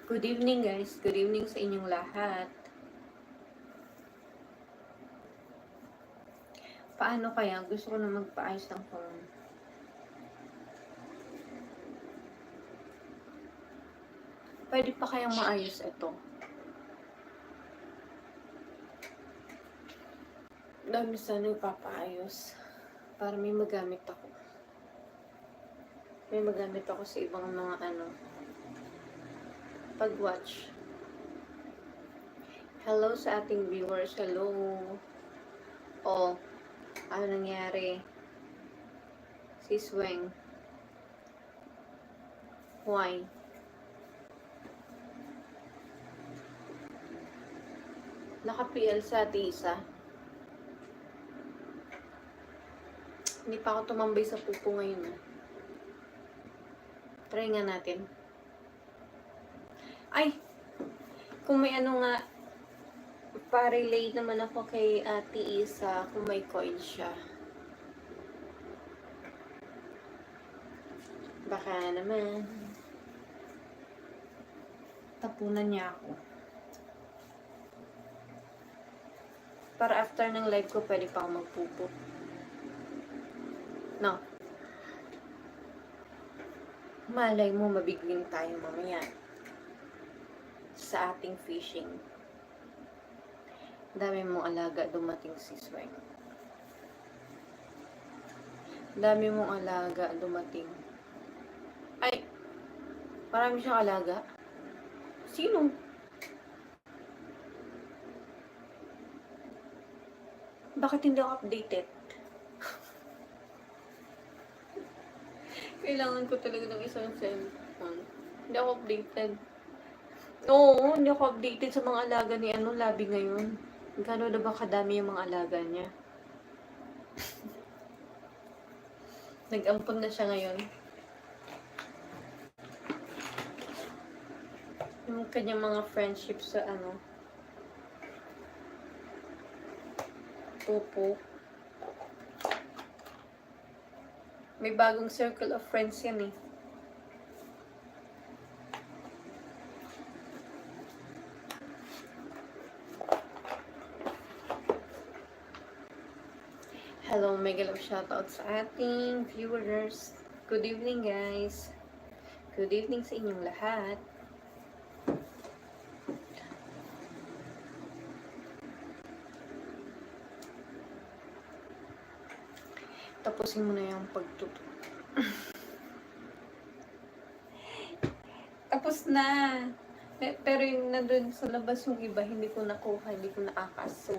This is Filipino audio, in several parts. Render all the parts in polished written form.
Good evening guys, good evening sa inyong lahat. Paano kaya? Gusto ko na magpaayos ng phone. Pwede pa kayang maayos ito? Dami sana ipapaayos para may magamit ako. May magamit ako sa ibang mga pag-watch. Hello sa ating viewers. Hello. Oh, ano nangyari? Si Sweng. Why? Naka-PL sa tisa. Hindi pa ako tumambay sa pupo ngayon. Try nga natin. Ay! Kung may nga, pa-relate naman ako kay Ate Isa kung may coin siya. Baka naman. Tapunan niya ako. Para after ng live ko, pwede pa ako magpupo. No. Malay mo, mabigling tayo mamaya sa ating fishing. Dami mong alaga dumating si Sweng. Dami mong alaga dumating. Ay! Marami siyang alaga. Sino? Bakit hindi ako updated? Kailangan ko talaga ng isang cellphone. Hindi ako updated. Oo, hindi ako updated sa mga alaga ni Labi ngayon. Gano'n na ba kadami yung mga alaga niya? Nag-ampon na siya ngayon. Yung kanyang mga friendship sa pupo. May bagong circle of friends yan eh. Hello, mega love shoutout sa ating viewers. Good evening guys. Good evening sa inyong lahat. Tapusin mo na yung pagtuto. Tapos na. Pero yung nandun sa labas yung iba, hindi ko nakuha, hindi ko naakas. So,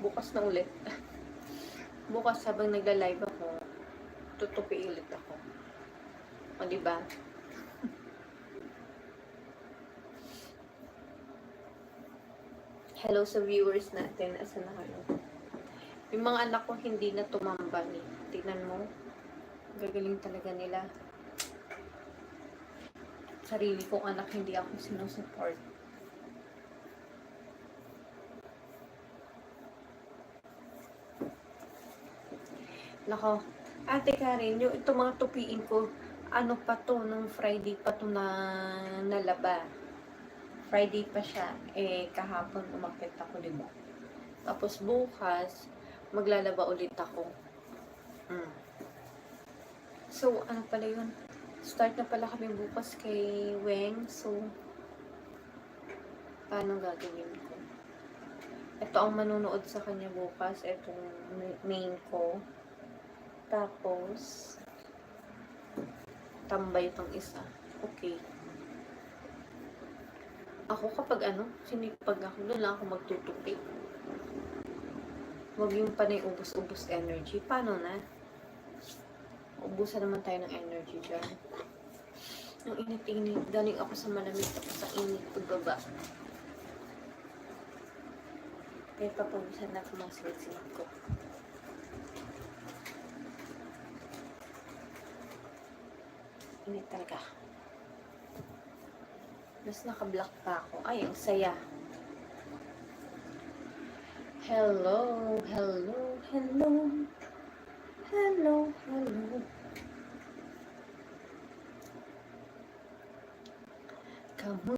bukas na ulit. Bukas habang nagla-live ako, tutupi ulit ako. O, diba? Hello sa viewers natin. Asa na kayo? Yung mga anak ko hindi na tumambang eh. Tignan mo. Gagaling talaga nila. Sarili kong anak, hindi ako sinusupport. Nako, Ate Karen, yung itong mga tupiin ko, ano pa to, nung Friday pa to na nalaba. Friday pa siya, kahapon umakit ako, diba? Tapos bukas, maglalaba ulit ako. So, ano pala yun? Start na pala kami bukas kay Weng. So, paano gagawin ko? Ito ang manunood sa kanya bukas. Itong main ko. Tapos, tambay itong isa. Okay. Ako kapag sinipag ako, doon lang ako magtutupi. Huwag yung panay ubos-ubos energy. Paano na? Ubusan naman tayo ng energy dyan. Ang init-init. Galing ako sa malamig tapos sa init pagbaba. Kaya papabusan na ako mga silit-silit ko. Init talaga. Mas naka-block pa ako. Ay, ang saya. Hello, hello, hello. Hello, hello. Come on.